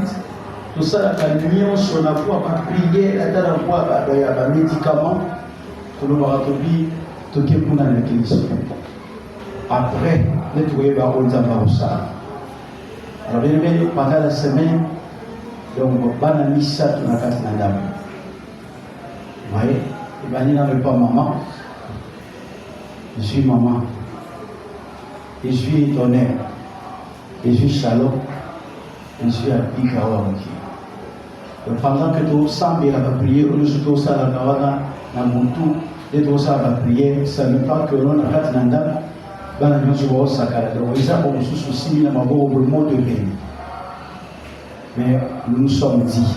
vite. Tout ça, la nuit, on a pas prier, la dernière fois, il y a des médicaments. Tout le monde a dit, tout le l'église. Après, les trouver par on a ça. Alors, pendant la semaine, donc, on a mis ça dans la carte de la dame. Vous voyez, il n'avait pas maman. Je suis maman. Je suis étonné. Je suis shalom. Je suis à Pikawa. Pendant que tu sens bien la prière, on se trouve ça dans mon tour, et tout ça la prière, ça ne veut pas que l'on a fait l'andam, dans la maison de Sakara. Donc, ils ont aussi souci, mais au mot de paix. Mais nous sommes dit.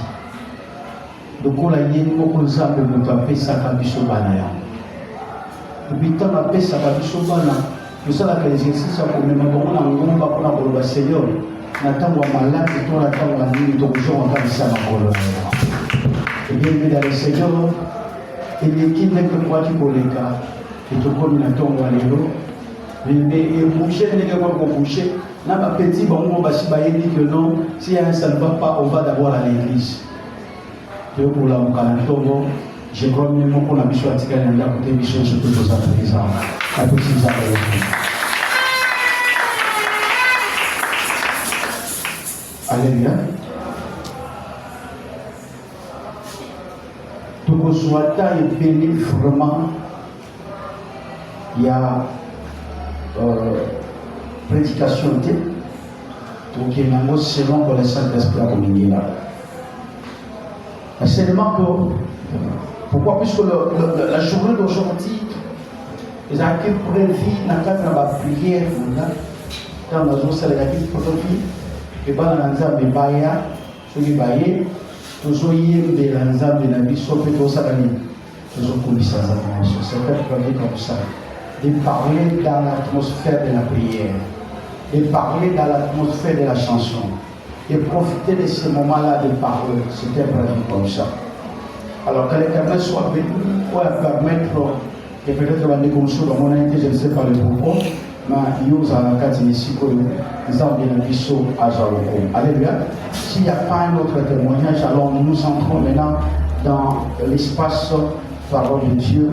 Donc, on a dit, nous avons notre paix, ça va biso banaya. Depuis tant la paix, ça va biso banaya. Nous savons que l'exercice, on a un bon pour le Seigneur. Natangwa malade, toi natangwa nini, donc je rentre ici à ma parole. Et bien, dans le Seigneur, il est qui n'est que quoi qui pour les cas, et tout comme natangwa l'élo, et boucher n'est que quoi pour boucher. N'a pas petit bon, on va s'y bailler, dit que non, si ça ne va pas, on va d'abord à l'église. Et pour la Mokanatongo, je crois même qu'on a besoin de tirer un côté mission sur tous les artisans. À tous ces artisans. Alléluia. Tout ce soit est béni vraiment. Il y a prédication. Donc il y a un mot selon pour les Saint-Esprit à communier là. Seulement que, pourquoi? Puisque la journée d'aujourd'hui, les actifs prévus dans le cadre de la prière, dans la zone, c'est les actifs prévus. Et bien, dans l'ensemble de Baya, sur les Baye, toujours y est de l'ensemble de la vie, sauf que tout ça, toujours pour les ça. C'est comme ça. De parler dans l'atmosphère de la prière, de parler dans l'atmosphère de la chanson, de profiter de ce moment-là de parole. C'était prévu comme ça. Alors, que l'Éternel soit béni, pour permettre, et peut-être qu'on va dire comme ça, dans mon invité, je ne sais pas le propos. Alléluia. S'il n'y a pas un autre témoignage, alors nous entrons maintenant dans l'espace parole de Dieu.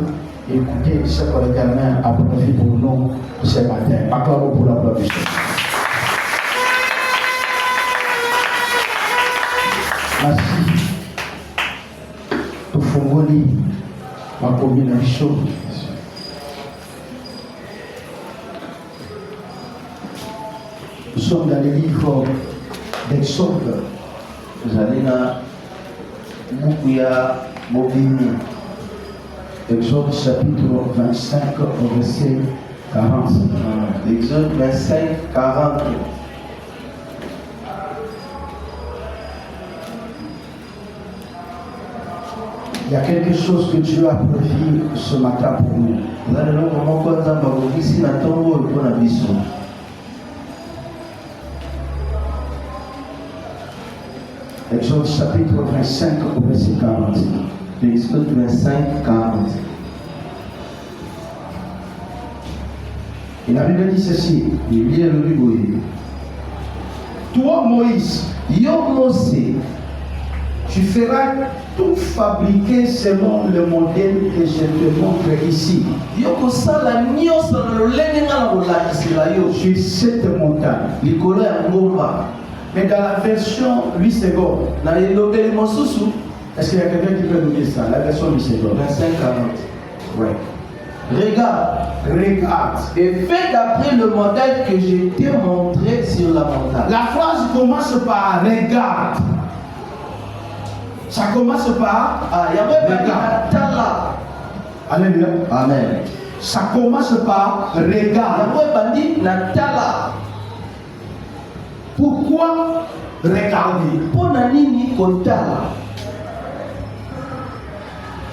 Écoutez ce que l'Éternel a prévu pour nous ce matin. Acclamons pour l'applaudissement. Merci. Tout fongoli, ma combinaison. Nous sommes dans les livres d'Exode. Vous allez dans Moukouya Mobini. Exode chapitre 25, verset 40. Exode 25, 40. Il y a quelque chose que Dieu a prévu ce matin pour nous. Exode chapitre 25, verset 40. Exode 25, 40. Et la Bible dit ceci. Toi, Moïse, tu feras tout fabriquer selon le modèle que je te montre ici. Sur cette montagne. Mais dans la version 8 secondes, est-ce qu'il y a quelqu'un qui peut nous dire ça? La version 8 secondes. 25-40. Oui. Regarde. Et fais d'après le modèle que je t'ai montré sur la montagne. La phrase commence par regarde. Ça commence par regarde. Alléluia. Amen. Ça commence par regarde. Pourquoi regarder?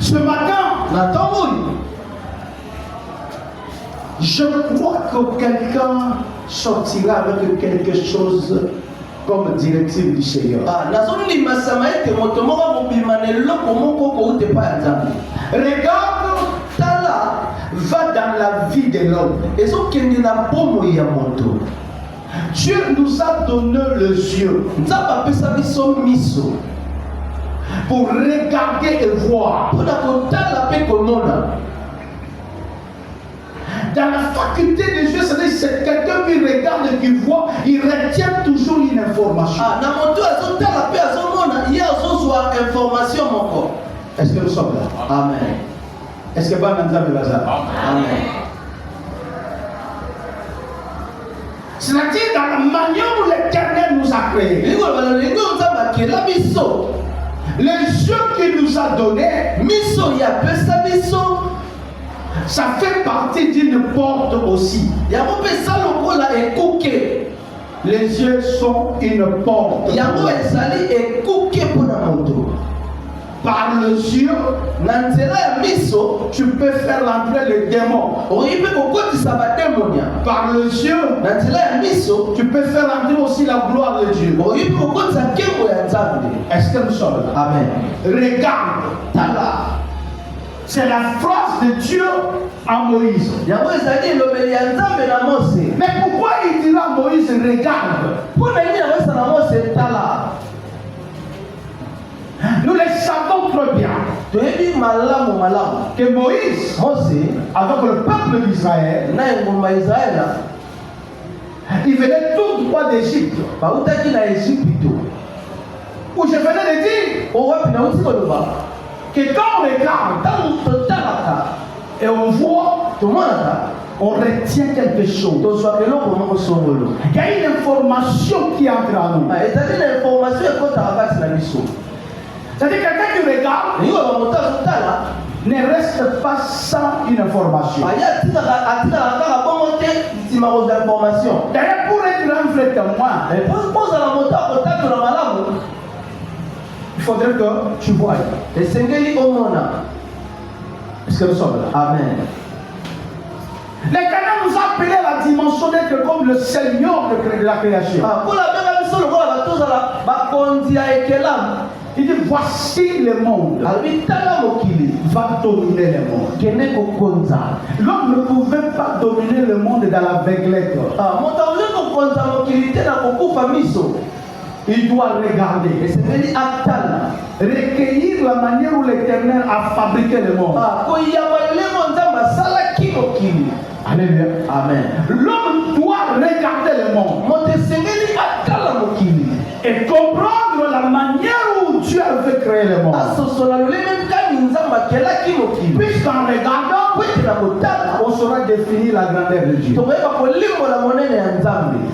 Ce matin, je crois que quelqu'un sortira avec quelque chose comme directive du Seigneur. Regarde, va dans la vie de l'homme. Dieu nous a donné les yeux pour regarder et voir. Dans la faculté des yeux, c'est quelqu'un qui regarde et qui voit, il retient toujours une information. Est-ce que nous sommes là? Amen. Est-ce que pas Amen? C'est-à-dire dans la manière où l'Éternel nous a créés, les yeux qu'il nous a donnés, ça fait partie d'une porte aussi. Les yeux sont une porte. Par les yeux, tu peux faire rentrer les démons. Par les yeux, tu peux faire rentrer aussi la gloire de Dieu. Est-ce que nous sommes là? Amen. Regarde, c'est la phrase de Dieu à Moïse. Mais pourquoi il dira à Moïse regarde? Nous le savons très bien que Moïse, avec le peuple d'Israël, il venait tout droit d'Égypte. Où je venais de dire que quand on regarde et on voit, on retient quelque chose. Il y a une information qui entre à nous. C'est-à-dire quelqu'un qui regarde ne reste pas sans une information. D'ailleurs, pour être un vrai témoin, il faudrait que tu voies. Est-ce que nous sommes là? Amen. L'Éternel nous a appelé à la dimension d'être comme le Seigneur de la création. Il dit voici le monde. Va dominer le monde. L'homme ne pouvait pas dominer le monde dans l'aveuglette. Il doit regarder. Recueillir la manière où l'Éternel a fabriqué le monde. Alléluia. Amen. L'homme doit regarder le monde et comprendre la manière où Dieu avait créé le monde. Puisqu'en regardant, on saura définir la grandeur de Dieu.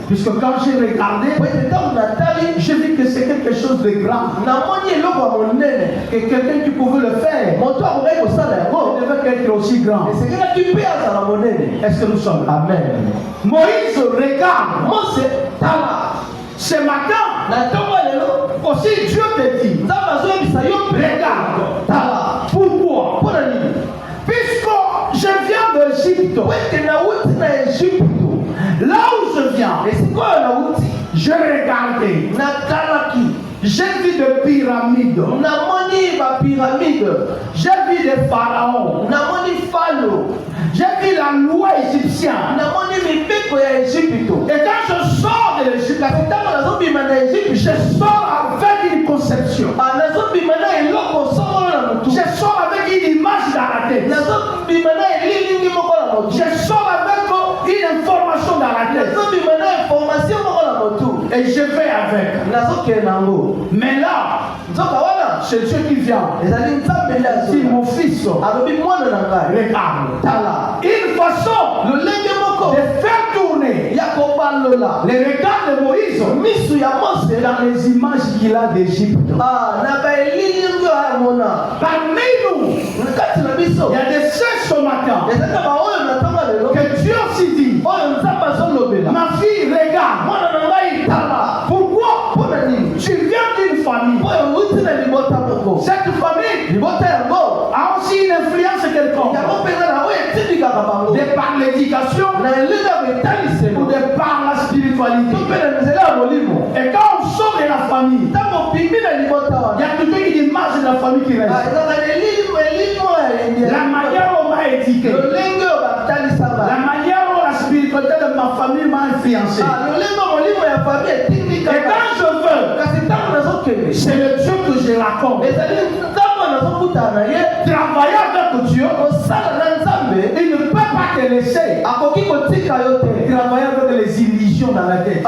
Puisque quand j'ai regardé, j'ai vu que c'est quelque chose de grand. Que quelqu'un qui pouvait le faire, il devait être aussi grand. Est-ce que nous sommes là? Amen. Moïse regarde. Ce matin, aussi Dieu te dit, regarde. Pourquoi? Puisque je viens d'Égypte, là où je viens, je regardais. J'ai vu des pyramides. J'ai vu des pharaons. J'ai vu la loi égyptienne. Et quand je sors de l'Égypte, je sors avec une conception. Je sors avec une image dans la tête. Je sors avec une information dans la tête. Et je vais avec. Mais là, c'est Dieu qui vient. Si mon fils, regarde. Une façon de faire tourner les regards de Moïse dans les images qu'il a d'Égypte. Parmi nous, il y a des sœurs ce matin que Dieu s'y dit, ma fille, regarde. Pourquoi? Tu viens d'une famille. Cette famille a aussi une influence quelconque. De par l'éducation ou de par la spiritualité. Et quand on sort de la famille, il y a toujours une image de la famille qui reste. La manière où on m'a éduqué, la manière où la spiritualité difficulté de ma famille m'a influencé. Et quand je veux, c'est le Dieu que je raconte. Travailler avec Dieu, il ne peut pas te laisser travailler avec les illusions dans la tête.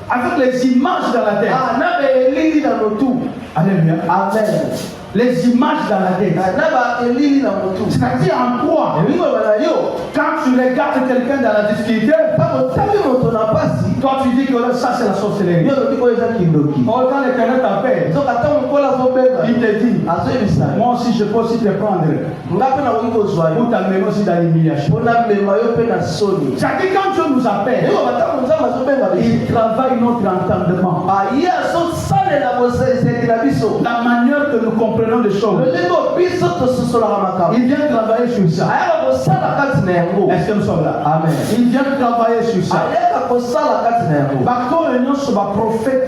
Avec les images dans la tête. Alléluia. Amen. Les images dans la tête. C'est-à-dire en quoi? Quand tu regardes quelqu'un dans la difficulté, toi tu dis que ça c'est la sorcellerie. Quand l'Éternel t'appelle, il te dit, moi aussi je peux aussi te prendre pour t'amener aussi dans l'humiliation. C'est-à-dire quand Dieu nous appelle, il travaille notre entendement. La manière que nous comprenons les choses. Il vient travailler sur ça. Est-ce que nous sommes là? Amen. Il vient travailler sur ça. Prophète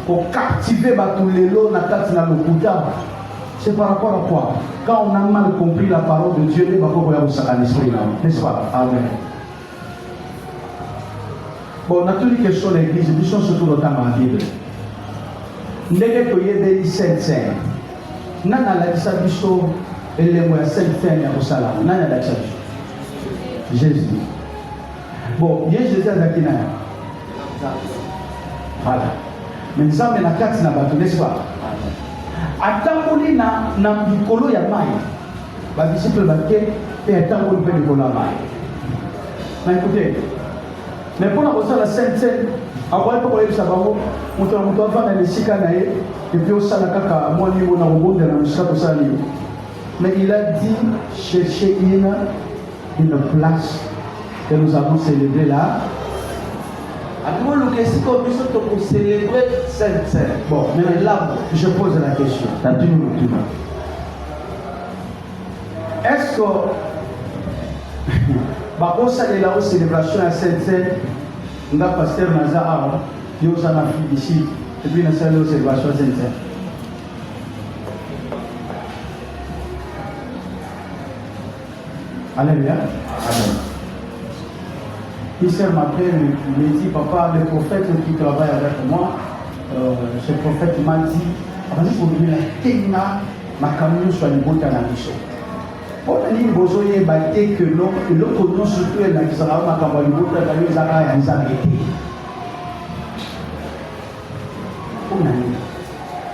pour captiver c'est par rapport à quoi? Quand on a mal compris la parole de Dieu, n'est-ce pas? Amen. Bon, on a toutes les questions de l'église, nous sommes surtout dans la Bible. Ndenge toyebeli saint-saint nani alakisa biso elembo ya saint-saint ya kosala nani alakisa biso Jésus. Bon ye Jésus azalaki nani? Voilà. Mais nzambe na kati na bato, n'est-ce pas? Atamboli na likolo ya mai badisciple bake mpe atamboli mpe likolo ya mai. Na écoutez, mais mpona kosala saint-saint akwai poko yebisa bango moto na moto avanda na esika na ye epi osala kaka mwa niveau na kobondela na mosika tosala nini. Mais il a dit chercher une place que nous avons célébré là. Bon, mais là je pose la question. Est-ce que bakosalela o célébration ya Saint-Saint nga pasteur naza awa yo sana fille ici et puis na salle de célébration Saint-Saint? Alléluia. Amen. Ici m'appelle, me dit papa, le prophète qui travaille avec moi, ce prophète m'a dit avant pour venir la tenga ma camion soit une bonne analyse. On a dit bozo ye baté que non, le connaît surtout la qui sera ma camion une bonne analyse à la misarité. On a dit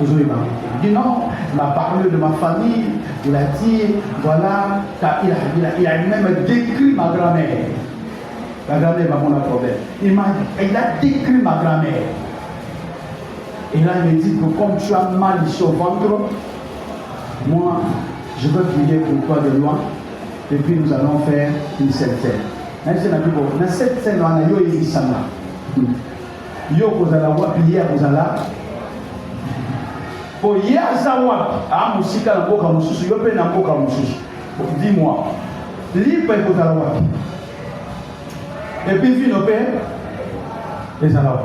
bozo ye baté. Il dit non, il m'a parlé de ma famille, il a dit voilà, il a même décrit ma grand-mère. La grand-mère m'a mon problème. Il a décrit ma grand-mère. Et là, il me dit que comme tu as mal ici au ventre, moi, je veux prier pour toi de loin. Et puis nous allons faire une septaine. Même si on a dit, dans cette scène, on a yo et Isama. Yo, vous allez voir, hier, vous allez. Pour hier, ça va. Ah, Moussika, la boca, Moussou, yo, pe, la boca, Moussou. Dis-moi, libre, vous allez voir. Et puis, vu nos pères, les alors.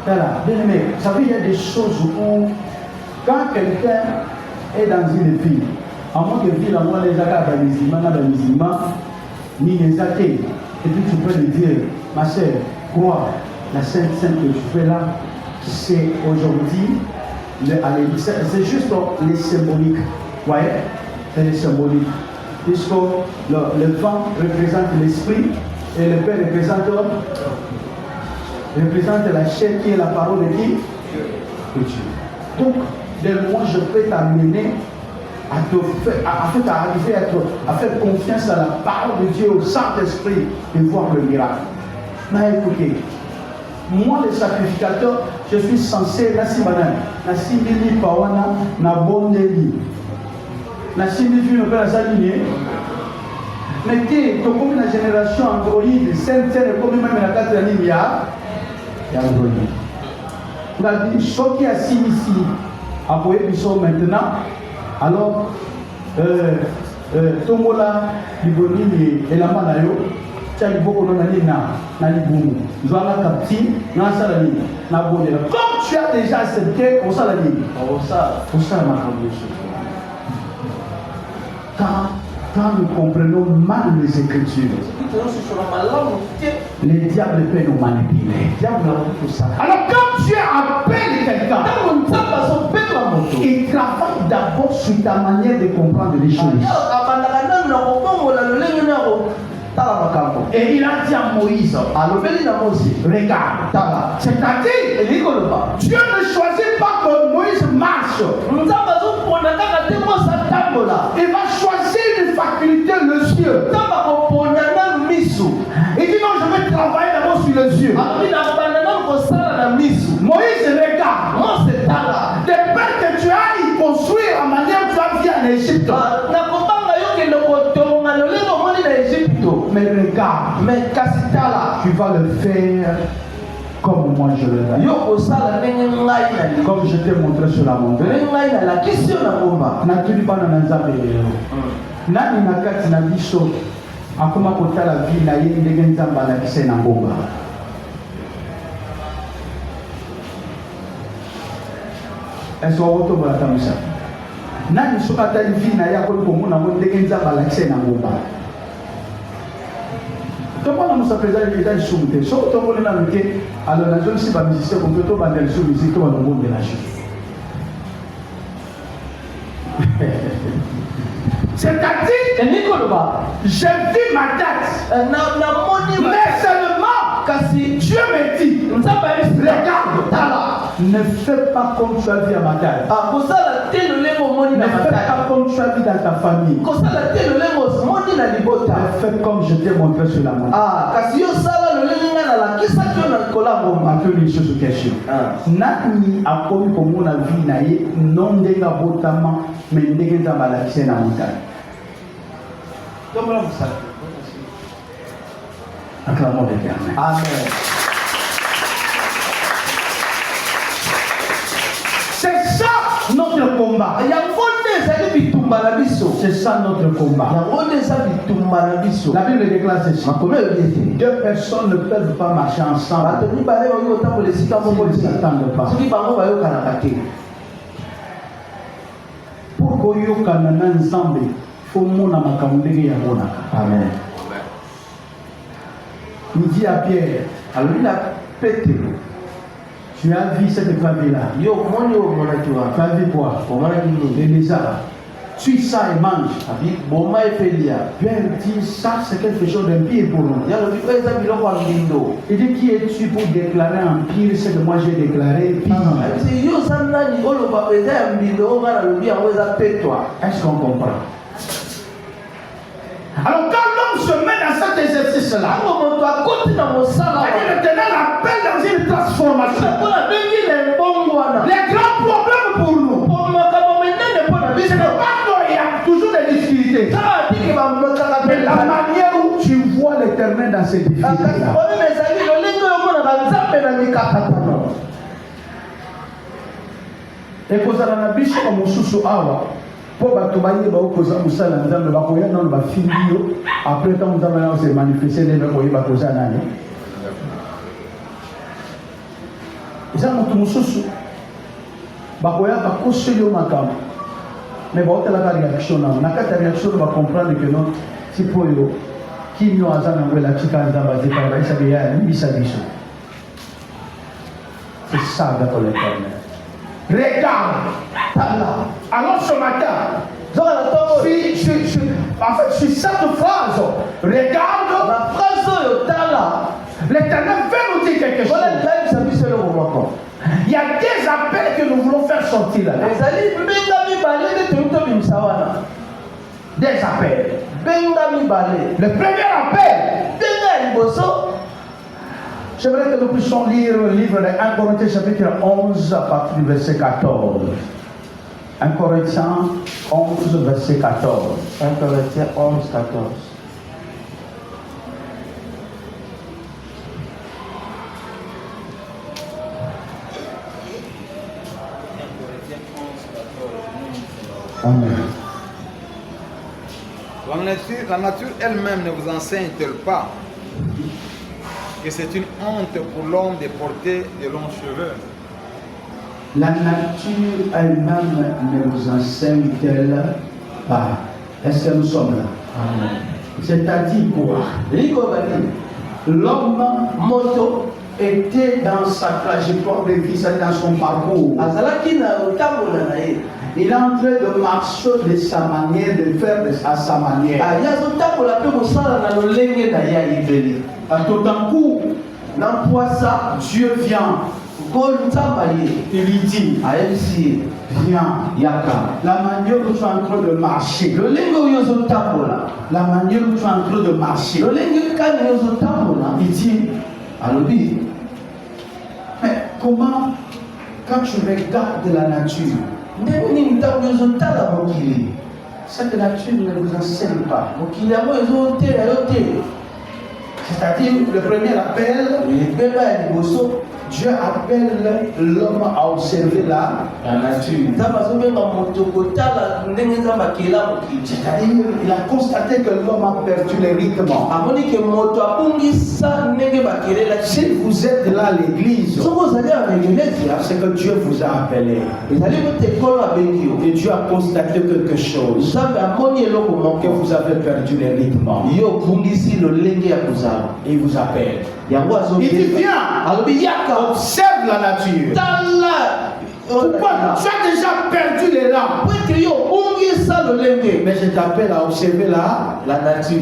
Voilà, bien aimé, vous savez, il y a des choses où, quand quelqu'un est dans une ville, à moins que ville, à moins les agas, les musulmans, ni les athées, et puis tu peux lui dire, ma soeur, crois, la Sainte que tu fais là, c'est aujourd'hui, c'est juste les symboliques. Vous voyez, c'est les symboliques. Puisque le vent représente l'esprit et le Père représente la chair qui est la parole de qui? De Dieu. Donc, de moi, je peux t'amener à arriver à faire confiance à la parole de Dieu, au Saint-Esprit et voir le miracle. Mais écoutez, moi, le sacrificateur, je suis censé, na simili pawana, na bondeli. Na simili ne peut pas s'aligner. Mais qui est comme la génération Android, Saint-Saint, comme même la 4 ligne, il y a Android. On a dit, ce qui a signé ici, à Boyebiso maintenant, alors, Tomola, Libonini et la Manayo, tu as dit beaucoup de na Liboumou. Nous avons la captive, nous avons la ligne, na Bonela. Comme tu as déjà accepté, on s'en la ligne. On s'en la ligne. Quand nous comprenons mal les Écritures, les diables peuvent nous manipuler. Alors quand Dieu appelle quelqu'un, il travaille d'abord sur ta manière de comprendre les choses. Et il a dit à Moïse, regarde, c'est-à-dire, Dieu ne choisit pas que Moïse marche. Il va choisir une faculté, les yeux. Il dit non, je vais travailler d'abord sur les yeux. Moïse regarde. De peur que tu ailles construire la manière dont tu as vu en Égypte. Mais regarde, tu vas le faire comme moi je le fais. Comme je t'ai montré sur la montagne. Nani nakati na biso akoma kotala vie na ye ndenge nzambe alakise na ngomba. Est-ce que vous avez entendu ça? Nani soka tali vie na ye akoli komona ndenge nzambe alakise na ngomba. Comment nous appelons les états soumité? Sauf que tout le monde a dit, alors la zone si pas musicien, comme tout le monde a dit, musique, tout le monde a dit. C'est-à-dire, j'ai vu ma tête, mais seulement, Dieu me dit, regarde, ne fais pas comme tu as vu à ma tête. Ne fais pas comme tu as vu dans ta famille. Fais comme je t'ai montré sur la montagne. Les choses cachées. Nani a connu comme on a vu naïe, non déga botama, mais déga malakise na montagne. Comment vous savez? Acclamons l'Éternel. Amen. C'est ça notre combat. C'est ça notre combat. La Bible déclare ceci. Deux personnes ne peuvent pas marcher ensemble s'ils ne s'attendent pas. Pour que vous ensemble, il faut que vous Amen. Il dit à Pierre, alors il a pété. Tu as vu cette famille-là. Tu as vu quoi? Les lézards. Tue ça et mange. Pierre dit ça c'est quelque chose d'impie pour nous. Il dit qui es-tu pour déclarer empire ce que moi j'ai déclaré pire? Est-ce qu'on comprend? Alors quand l'homme se met dans cet exercice-là, l'Éternel appelle dans une transformation. Les grands problèmes pour nous, ce n'est pas qu'il y a toujours des difficultés, mais la manière où tu vois l'Éternel dans ces difficultés-là. Et quand on a vu comme Moussou Awa, pour que baye ba okoza musala nzambe ba koya na ba filio après tant nzambe na se manifester ne ba koyi ba koza nani isa mutu mususu ba koya ba koselo makam mais ba otela ka réaction na kata réaction ba comprendre que non si pour yo qui nous azana ngwela tika nzamba zeka ba isa ya ni bisa biso. C'est ça dans l'Éternel. Regarde, alors ce matin, en fait, sur cette phrase, regarde, la phrase, l'Éternel veut nous dire quelque chose. Il y a des appels que nous voulons faire sortir là. Des appels. Le premier appel, j'aimerais que nous puissions lire le livre de 1 Corinthiens chapitre 11 à partir du verset 14. 1 Corinthiens 11 verset 14. 1 Corinthiens 11, 14. Amen. La nature elle-même ne vous enseigne-t-elle pas que c'est une honte pour l'homme de porter de longs cheveux? La nature elle-même ne vous enseigne-t-elle pas? Est-ce que nous sommes là? C'est-à-dire quoi? L'homme moto était dans sa trajectoire de vie, dans son parcours. Il est en train de marcher de sa manière, de faire à sa manière. Tout d'un coup, Dieu vient. Il lui dit, viens, Yaka. La manière où tu es en train de marcher. La manière où tu es en train de marcher. Il dit, mais comment, quand tu regardes la nature, cette nature ne vous enseigne pas. C'est-à-dire, le premier appel, Dieu appelle l'homme à observer la nature. C'est-à-dire, il a constaté que l'homme a perdu le rythme. Si vous êtes là à l'église, c'est que Dieu vous a appelé. Et Dieu a constaté quelque chose. Que vous avez perdu le rythme. Et il vous appelle. Il dit, viens, observe la nature. Pourquoi? Tu as déjà perdu les lampes. Mais je t'appelle à observer la nature.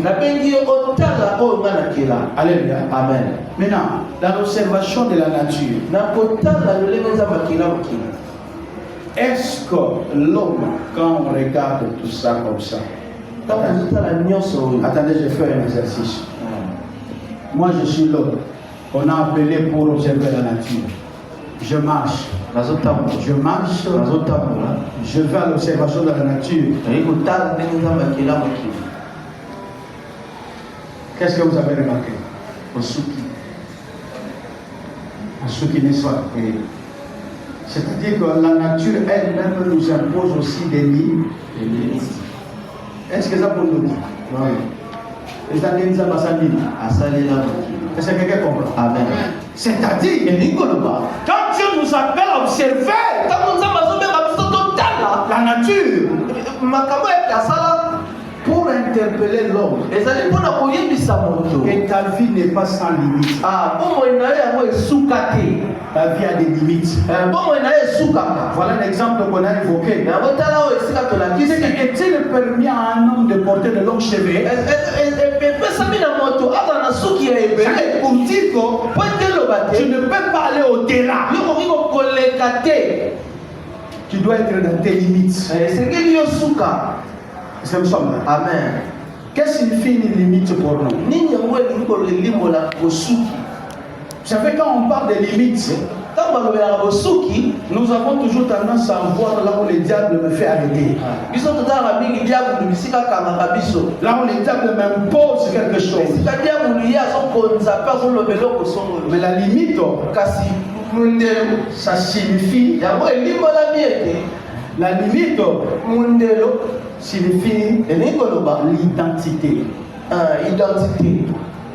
Alléluia. Amen. Maintenant, dans l'observation de la nature, est-ce que l'homme, quand on regarde tout ça comme ça, attendez, je fais un exercice. Moi, je suis l'homme. On a appelé pour observer la nature. Je marche. Je marche. Je vais à l'observation de la nature. Qu'est-ce que vous avez remarqué? Osuki n'est pas. C'est-à-dire que la nature elle-même nous impose aussi des limites. Est-ce que ça pour nous dire? Est-ce que quelqu'un comprend? Amen. C'est-à-dire, quand Dieu nous appelle à observer la nature, pour interpeller l'homme, et ta vie n'est pas sans limite. Ta vie a des limites. Voilà un exemple qu'on a évoqué. Est-il permis à un homme de porter de longs cheveux? Pour dire que tu ne peux pas aller au-delà. Tu dois être dans tes limites. C'est le somme. Amen. Qu'est-ce qui signifie une limite pour nous? Vous savez, quand on parle de limites, nous avons toujours tendance à voir là où le diable me fait arrêter. Là où le diable m'impose quelque chose. Mais la limite, ça signifie. La limite signifie l'identité. Identité.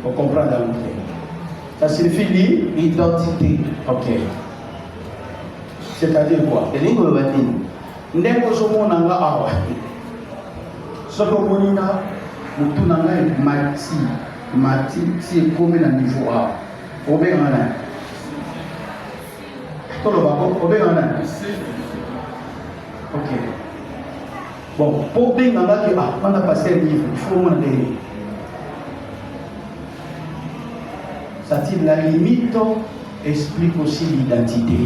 Vous comprenez? Ça signifie l'identité. Ok. C'est-à-dire quoi? Mati, si est comme un niveau A. Ok. Bon, pour bien on a passé un livre, il faut m'en donner. C'est-à-dire la limite explique aussi l'identité.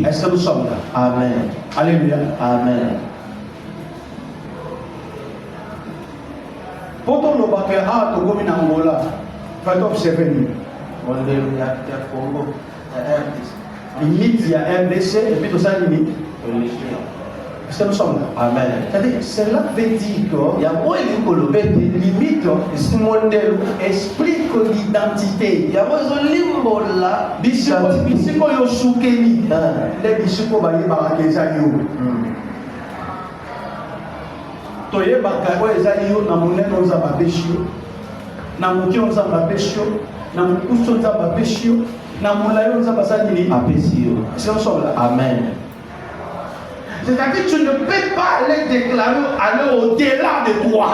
Est-ce que nous sommes là? Amen. Alléluia. Amen. Pour ton lobaka, tu communes en Angola, fais observer nous. Limite, il y a RDC et puis tout ça limite. Est-ce que nous sommes là? Amen. C'est-à-dire, cela veut dire qu'il y a moins de limites, explique l'identité. Il y a moins de limites. Bisiko yo soukeni. Les bisiko baye barakeza yo. Toye bakako ezali yo na monene oza babeshio. Na moki oza babeshio. Na mokuso oza babeshio. Na molayo oza basali ni apesio. Est-ce que nous sommes là? Amen. C'est-à-dire que tu ne peux pas aller déclarer, aller au-delà de toi.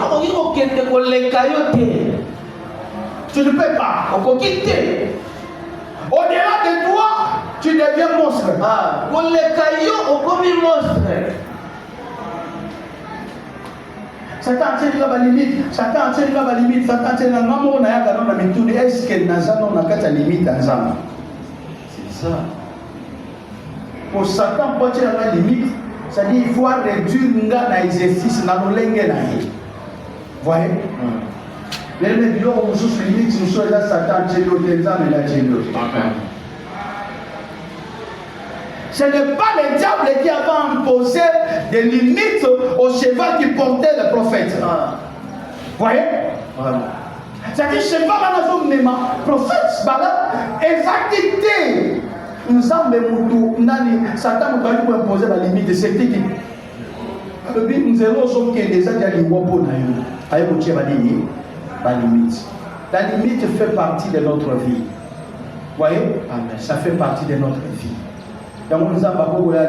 Tu ne peux pas. Au-delà de toi, tu deviens monstre. Satan tient la limite. Satan tient la limite. Satan tient la maman. Est-ce que Nazano n'a pas de limite en Zama? C'est ça. Pour Satan, pour tirer la limite, c'est-à-dire qu'il faut réduire l'exercice dans le lingue. Vous voyez? Les bilans ont sous limite, nous sommes là, Satan tient le temps et la tient le temps. Ce n'est pas le diable qui avait imposé des limites au cheval qui portait le prophète. Vous voyez? C'est-à-dire que le cheval dans le prophète, exactement. Nous avons Satan nous a imposé la limite. C'était qui? Nous avons déjà dit la limite. La limite fait partie de notre vie. Vous voyez? Ça fait partie de notre vie. Dans mon exemple,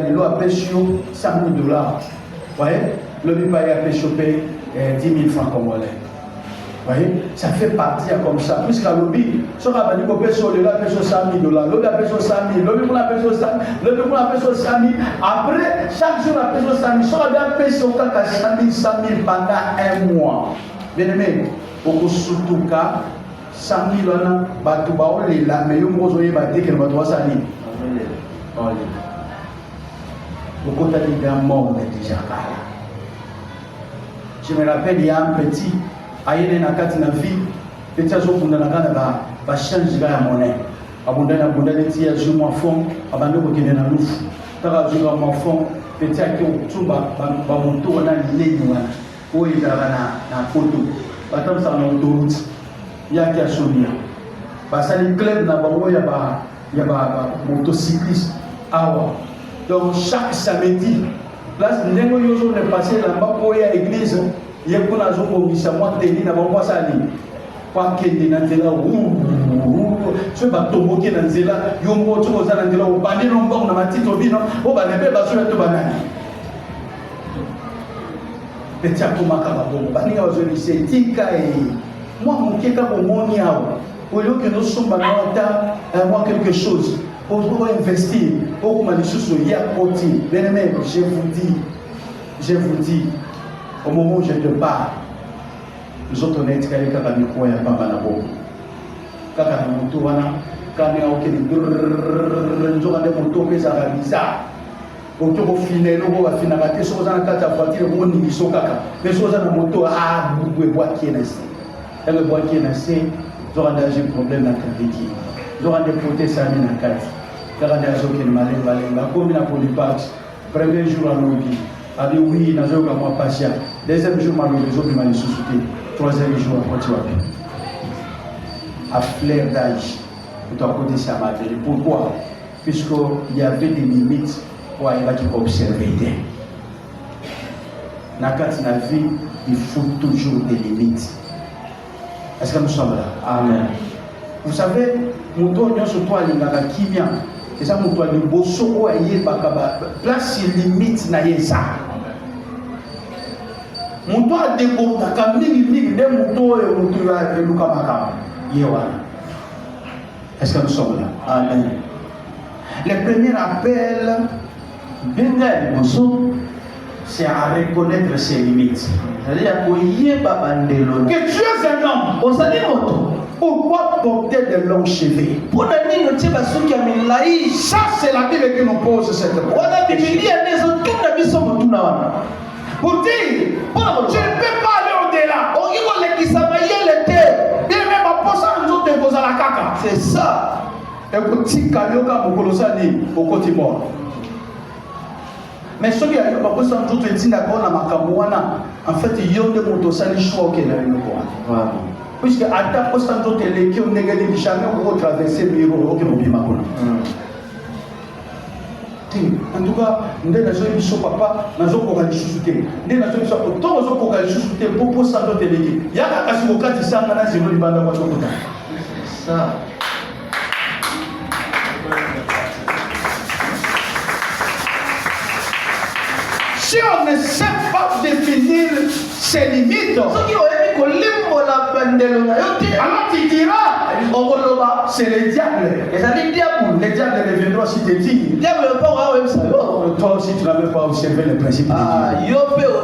il a pêché 100 000 $. Vous voyez? Le bipa a pêché 10 000 francs congolais. Vous voyez? Ça fait partie comme ça. Puisqu'à l'objet, si on a pêché 100 000 $, l'autre a pêché 100 000, l'autre a pêché 100 000, l'autre a pêché 100 000. Après, chaque jour, on a pêché 100 000. Si on a pêché 100 000 pendant un mois. Bien aimé, beaucoup surtout cas, 100 000 ans, bateau baolé là, mais vous voyez, bateau qui est 300 000. Beaucoup de gens morts déjà. Je me rappelle, il y a un petit, il y a une vie, petit à jour, on a changé la monnaie. Abondé na bondé tia jour mon fond, abandon ko kene na lufu. Tara jour mon fond, petit à qui on tumba ba moto na ligne wana. O ida na photo. Batam sa na autoroute. Ya ki asonia. Ba sali club na bango ya ba motocycliste. Awa. Donc chaque samedi, place ndengo yozo ne passer là bas pour ya église, ya kuna zo ko misa moi teni na bango sali. Kwa kende na nzela so ba tomoke na nzela yo mo tso za na nzela o bandi no mbongo na matito bino o ba nebe ba so to banani petia komaka ba bongo bani ka zo lise tika e moi mon keka ko moni awo au lieu que nous sommes dans moi quelque chose pour investir pour comment les choses y à côté bien aimé je vous dis au moment où je te parle nous autres honnêtes kaka miko ya papa na bongo kaka na moto wana kane okeli nzoka de moto pesa ka bizarre oto ko finelo ko ba finaka te so za na kata voiture ko ni biso kaka mais so za na moto bugwe boaki na se ele boaki na se zoka ndaje problème na kandiki zoka de pote sami na kati kaka ndaje okeli malenga komi na polipax premier jour à l'obi abi oui na zoka moi patient deuxième jour malheureusement bi mali susute troisième jour à Poitiers. À fleur d'âge, tu dois côté ça m'a dit. Pourquoi? Puisqu'il y avait des limites pour aller observer. Dans la vie, il faut toujours des limites. Est-ce que nous sommes là? Amen. Vous savez, mon tour sur toi, il y a qui vient. Et ça, mon tour, il y a bosso, il y a place limite, na yesa. Mon toit de Botaka, mini de mon toit et mon toit de Lukamaka. Est-ce que nous sommes là? Amen. Le premier appel, c'est à reconnaître ses limites. C'est-à-dire que tu es un homme. Pourquoi porter de longs cheveux? Ça, c'est la Bible qui nous pose cette question. Pour dire, je ne peux pas aller au-delà. C'est ça. Mais ce qui est en fait, il y a des choix qui sont puisque à ta poste en tout les qui ont négligé jamais pour traverser le bureau qui m'ont en tout cas, nous avons papa, nous avons des choses. Nous avons des choses pour ça de déléguer. Il y a un cas où il y a un zéro de bande. Ça. Si on ne sait pas définir ses limites, alors tu diras, c'est le diable. Le diable reviendra si tu dis. Toi aussi, tu n'avais pas observé le principe de Dieu.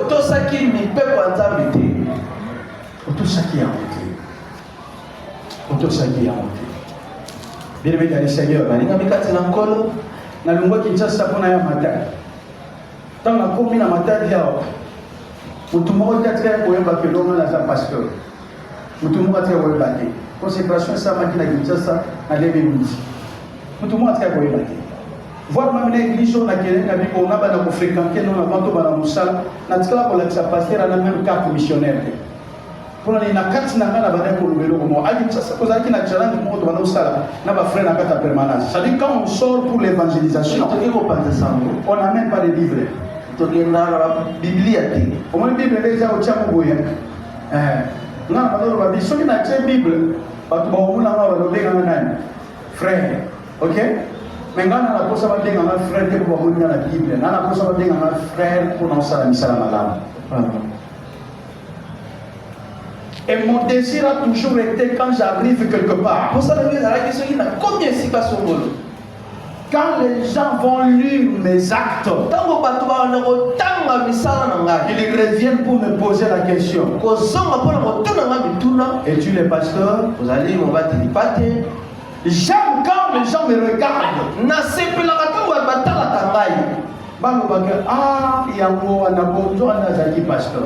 Tout ça qui est monté. Tout ça qui est monté. Bien aimé dans le Seigneur, na lungwa Kinshasa pona ya matin. Tant na komi na matin dia. Mutu moko tatka ko yeba ke longa na sa pasteur. Mutu moko tatka ko yeba ke. Consécration ça maki na Kinshasa na lebe midi. Mutu moko tatka ko yeba ke. Voir même l'église on a quelqu'un qui on a pas de fréquenter non avant tout bana musala na tkala ko la pasteur na même carte missionnaire. Pour les nakati na ngana bana ko lubelo ko mo ali ça ko zaki na challenge mo to bana usala na ba frère na kata permanence. Ça dit quand on sort pour l'évangélisation, on n'amène pas de livre. To ke na la Biblia ti. O mo Bible déjà o chamo boya. Na ba do ba biso na che Bible, ba to ba o na ba do benga na frère. OK? Mengana na kosa ba benga na frère ke ba mo na Bible. Na kosa ba benga na frère pour na sala misala malamu. Et mon désir a toujours été quand j'arrive quelque part. Quand les gens vont lire mes actes, ils reviennent pour me poser la question. Es-tu le pasteur? J'aime quand les gens me regardent. Ah, il y a un pasteur.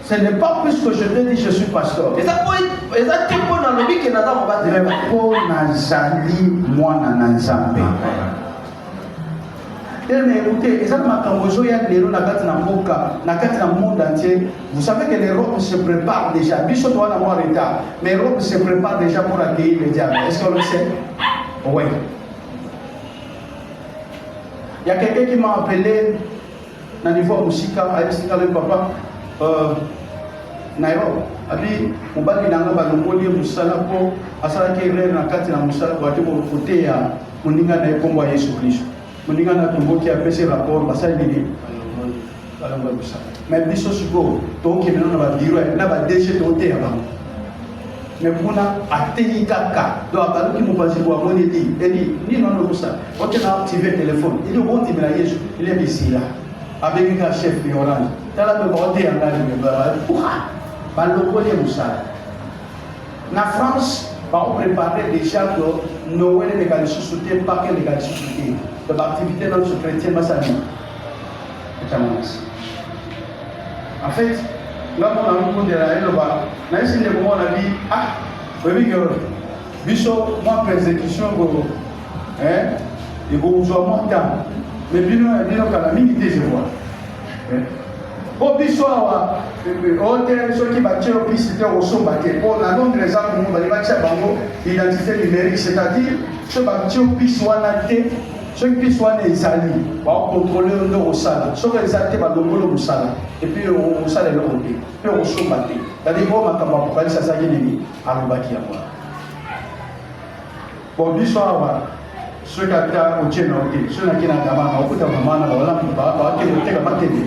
Ce n'est pas plus que je te dis je suis pasteur. Mais écoutez, vous savez que l'Europe se prépare déjà. Mais l'Europe se prépare déjà pour accueillir le diable. Est-ce qu'on le sait? Oui. Il y a quelqu'un qui m'a appelé dans le niveau musical, le papa. Nairobi abi mobali nanga balongoli musala po asala ke rere na kati na musala kwa te ko côté ya muninga na ekombo ya Yesu Kristo muninga na tumboki ya pese rapport basali bini balongoli musala mais biso suko to ke mena na ba biro na ba DG to te ya ba mais kuna ateli kaka do abaluki mubazi kwa moni di edi ni non musala ote na activer téléphone il est bon tibela Yesu il est ici là avec un chef de Orange tala pe ba ote ya ngani ba balokole musala na France on préparait déjà que Noël les gars souté pas que les gars souté de l'activité dans ce chrétien masani en fait là on a un coup de la là na isi ne ko na bi ah oui que biso moi persécution go et go zo monta mais bino kala mingi te je vois au bisoa hôtel ceux qui battent au piscine au somba que pour la nombre des gens nous va battre bango identité numérique c'est-à-dire ceux battent au piscine ceux qui piscine ezali va contrôler le salle ceux qui ezali va longolo musala et puis on sala le côté puis on somba te c'est-à-dire bon makamba pour aller ça y nini alobaki ya moi bon bisoa ceux qui attendent au tien ceux qui na kama na okuta mama na wala ba ke te kama tebe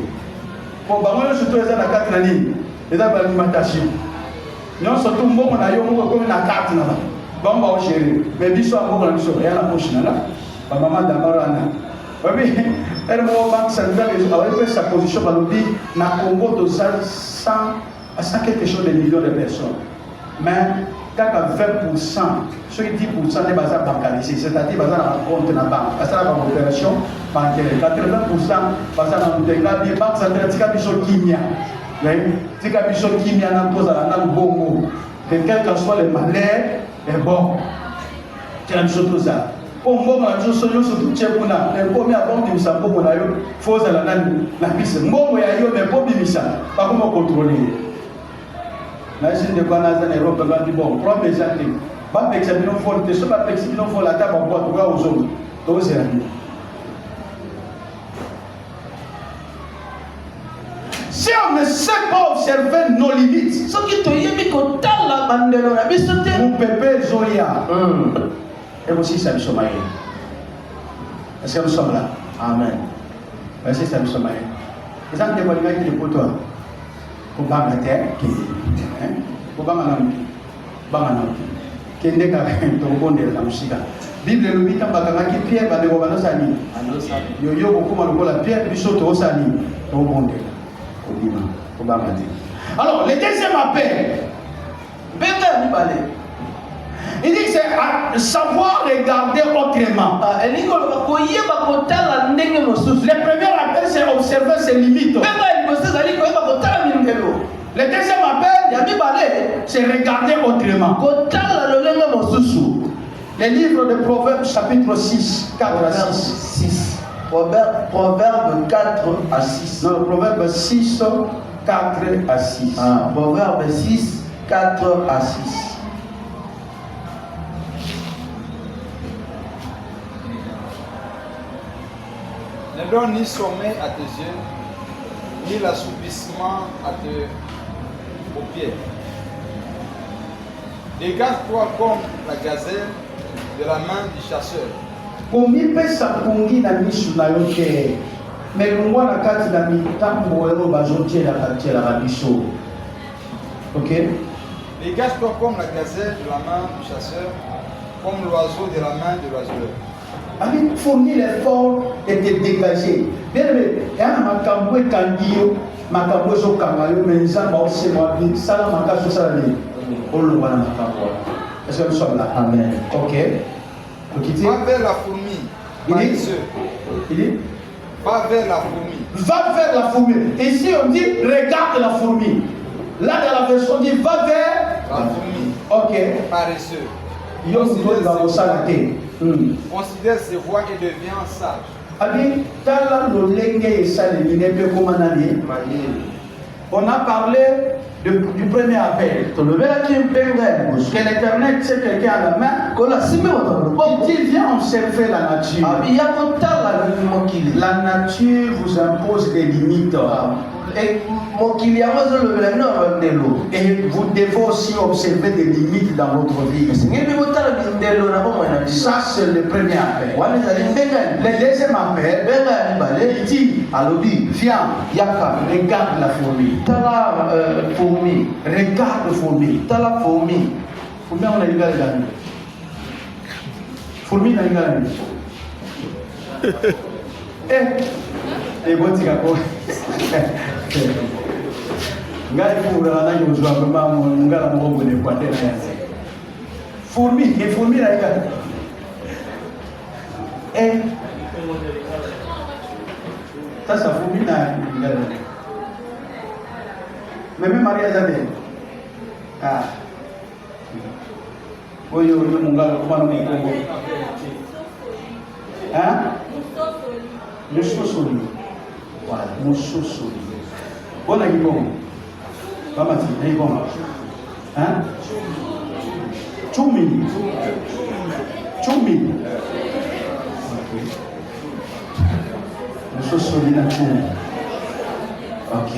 pour bango surtout eza na carte na nini eza ba alimentation non surtout mbongo na yo moko comme na carte na bango ba chéri mais biso mbongo na biso ya na poche na ba mama d'Amarana oui elle mo banque centrale avec sa position ba lobi na Congo to 100 à 100 quelque chose de millions de personnes mais kaka 20% ceux qui 10% des bazar bancarisés c'est-à-dire bazar na compte na banque bazar na opération bancaire 80% bazar na mutenga bi banque centrale tika biso kimia tika biso kimia na poza na bongo que quel que soit le malheur est bon tika biso tout ça pour mbongo na biso soyo surtout tchekuna le premier avant de misambo na yo foza la na bise mbongo ya yo mais pour bimisa pas comment contrôler. Mais de quoi dans l'Europe, on dit bon, premier exemple, pas examiner une fois, ce pas examiner une fois la table en boîte aux autres. Donc c'est la vie. Si on ne sait pas observer nos limites, ce qui te y est mis qu'on t'a la bande de la vie, c'est mon bébé Zoya. Et aussi ça nous sommes là. Est-ce que nous sommes là? Amen. c'est ça, nous sommes allés. Les gens qui ont été pour toi. Pour pas ma terre, pour pas ma langue. Qui est négatif, donc on est là aussi. Bible le 8 ans, qui Pierre va devoir nous salir. Yo beaucoup mal la Pierre, puis saute au salir. Donc on est là. Pour pas ma terre. Alors, le deuxième appel. Il dit que c'est savoir regarder autrement. Le premier appel, c'est observer ses limites. Le deuxième appel, c'est regarder autrement. Le livre de Proverbes, chapitre 6, 4 à 6. Proverbe 4 à 6. Non, Proverbe 6, 4 à 6. Proverbe 6, 4 à 6. Ne donne ni sommeil à tes yeux, ni l'assoupissement à tes paupières. Dégage-toi comme la gazelle de la main du chasseur. Komi pesa pungi na misu na yote. Melungwa na kati na mitambo ero bazotie la kati la rabiso. OK? Dégage-toi comme la gazelle de la main du chasseur, comme l'oiseau de la main de l'oiseleur. Avec fournir l'effort de te dégager. Bien aimé, il y a un makambo et kandio, makambo so kangayo, mais ils ont aussi moi dit ça la makaso ça la vie. On le voit dans makambo. Est-ce que nous sommes là? Amen. OK. Va vers la fourmi. Il dit va vers la fourmi. Va vers la fourmi. Ici on dit regarde la fourmi. Là dans la version on dit va vers la fourmi. OK. Paresseux. Considère ses voies et devient sage. On a parlé du premier appel. Que l'Éternel sait quelqu'un à la main. Il dit viens observer la nature. La nature vous impose des limites. Et vous devez aussi observer des limites dans votre vie. Ça, c'est le premier appel. Le deuxième appel, il dit viens, regarde la fourmi. Regarde la fourmi. Fourmi, on a regardé la nuit. Fourmi, on a regardé la nuit. Et bon, tu ngai fura na yozwa mama ngala mbogo ne kwa tena yase fourmi la ika sasa fourmi na ngala meme Maria zabe oyo mungala kwa na mkongo musosoli voilà musosoli bona kibongo Mama ti, hey bon. Hein? Chumi. Nous sommes na chumi. OK.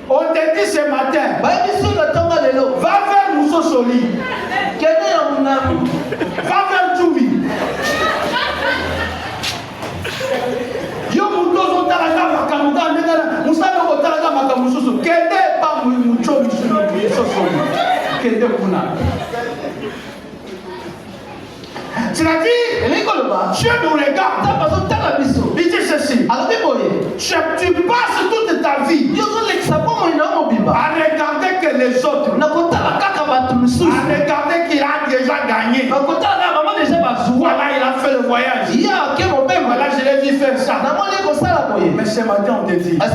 On te dit ce matin, va vers Moussosoli. Va vers Chumi. Yo mutozo talaga makamuka ndengana musana ko talaga makamususu kende pa mucho mususu kende kuna. C'est-à-dire, Dieu nous regarde. Il dit ceci. Tu passes toute ta vie à regarder que les autres, à regarder qu'il a déjà gagné. Voilà, il a fait le voyage. Voilà, je l'ai vu faire ça. Mais ce matin, on te dit, va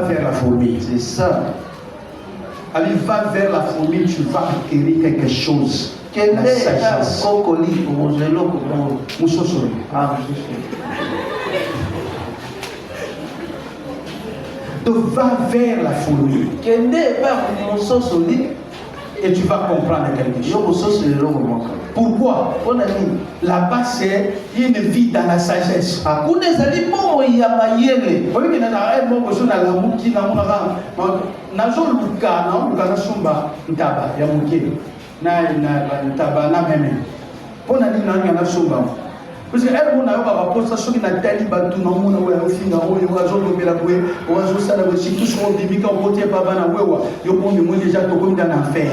faire la fourmi. C'est ça. Allez, va vers la fourmi, tu vas acquérir quelque chose. La sagesse. Donc va vers la fourmi. Et tu vas comprendre quelque chose. Pourquoi? Là-bas, c'est une vie dans la sagesse. Pour la ligne, il y en a souvent. Parce que elle, on a rapport ça sur la taliban, tout le monde, on a un finger, on a un la bouée, on a un ça, si tout ce qu'on dit, quand on peut pas ban à wewa, yo pour moi déjà tout comme dans l'enfer.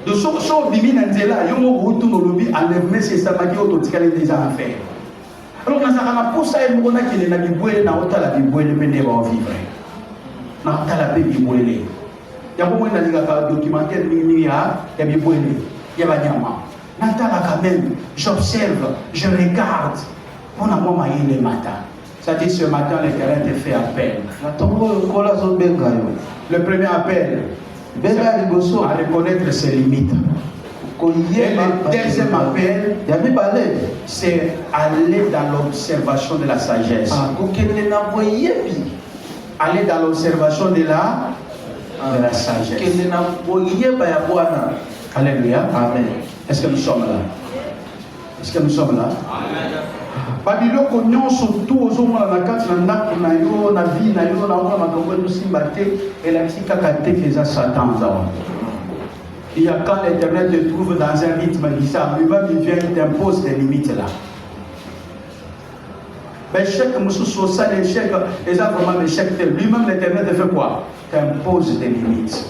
De ce qu'on dit, Nanzela, yo mo retourne au lobby, enlèvement, c'est ça, m'a dit, autotical déjà en faire. Alors, dans ça, pour ça, on a qui est la bibouée, dans la bibouée, le ménage va vivre. Dans la bibouée, il y a beaucoup de documentaires, il y a bibouée, il y a Banyama. Natala quand même, j'observe, je regarde. On a moi le matin. Ça dit ce matin, l'Éternel te fait appel. Le premier appel, c'est à reconnaître ses limites. Et le deuxième appel, c'est aller dans l'observation de la sagesse. Aller dans l'observation de la sagesse. Alléluia. Amen. Est-ce que nous sommes là? Est-ce que nous sommes là? Amen. Babylone connaît surtout aux hommes dans la carte na yo na vie na yo na on na dongo nous simbate et la psycha kate que Satan ça. Il y a quand l'Éternel te trouve dans un rythme bizarre, lui-même il vient, il t'impose des limites là. Ben chèque monsieur social et chèque les a vraiment des chèques lui-même l'Éternel te fait quoi? T'impose des limites.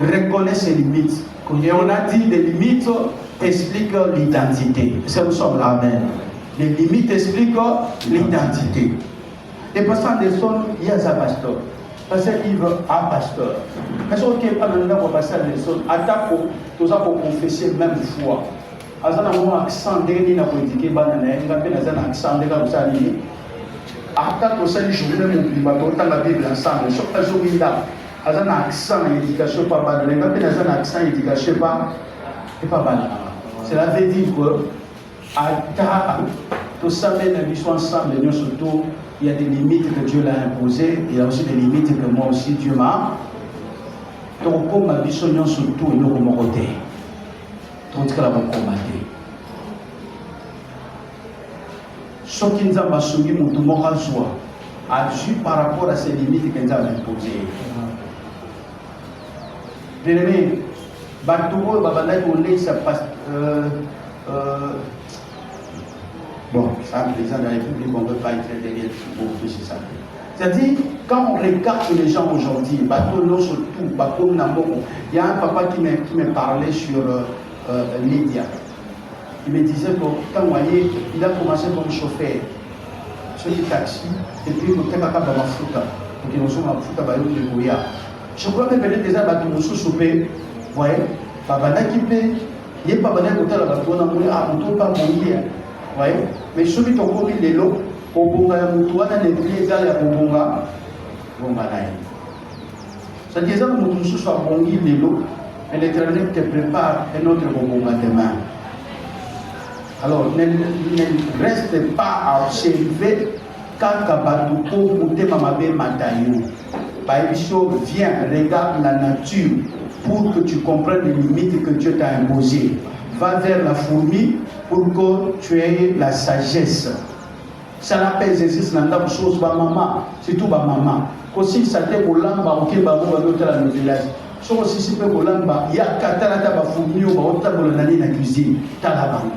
Reconnais ses limites. Et on a dit les limites expliquent l'identité. C'est nous sommes là. Amen. Les limites expliquent l'identité. Et pasteur Anderson, il y a un pasteur. Pasteur Yves, un pasteur. Mais ce qui est pas dans le pasteur Anderson, attaque pour confesser même foi. Azana un accent dernier na politique banane, il a fait un accent de la Rosalie. Attaque pour ça, je voulais mon prix, dans la Bible ensemble. Chaque fois que je suis un accent d'éducation pas mal. Les gars, un accent d'éducation pas mal. Cela veut dire que tout ça, nous sommes ensemble, nous surtout, il y a des limites que Dieu l'a imposées, il y a aussi des limites que moi aussi Dieu m'a. Donc, comme ma vie, nous surtout, nous sommes côté. Donc, que la vous combattre. Ce qui nous a soumis, nous devons agir par rapport à ces limites que nous avons imposées. Bien-aimé, Batouko, Babanay, ça passe. Bon, ça, les gens de la République, on ne peut pas être derrière pour réfléchir ça. C'est-à-dire, quand on regarde les gens aujourd'hui, Bateau, surtout, Bateau, il y a un papa qui me parlait sur les médias. Il me disait que quand vous voyez, il a commencé comme chauffeur sur les taxis, et puis il a fait un fouta. Donc il a fait un fouta, il a fait un je crois que peut-être déjà bateau sous-soupé, vous voyez, Babana qui paie, il n'y a pas de côté là, bateau, on a on ne peut pas mourir, vous voyez, mais celui qui a commis les lots, au Bonga, on a les prix égaux à Bonga, Bonga. C'est-à-dire que nous tous soit bongi les lots, et l'Éternel te prépare un autre Bonga demain. Alors, ne reste pas à observer quand Kabatou ou Temamabe Matayou. Viens, regarde la nature pour que tu comprennes les limites que Dieu t'a imposées. Va vers la fourmi pour que tu aies la sagesse. Ça n'a pas exercice dans la chose, maman, surtout maman. Aussi, ça t'est pour l'amba, ok, dans le village. Si aussi, c'est pour l'amba, il y a Katarata, la fourmi, ou la cuisine, la cuisine, t'as la bande.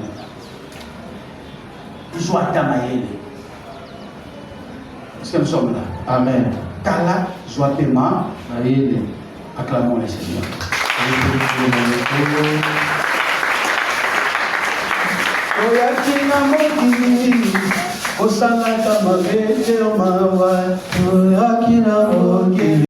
Ils sont à Tamaïle. Est-ce que nous sommes là? Amen. Kala, Joatema, acclamons le Seigneur. Oyatina mokili, osala kama vete omawa, oyakina mokili.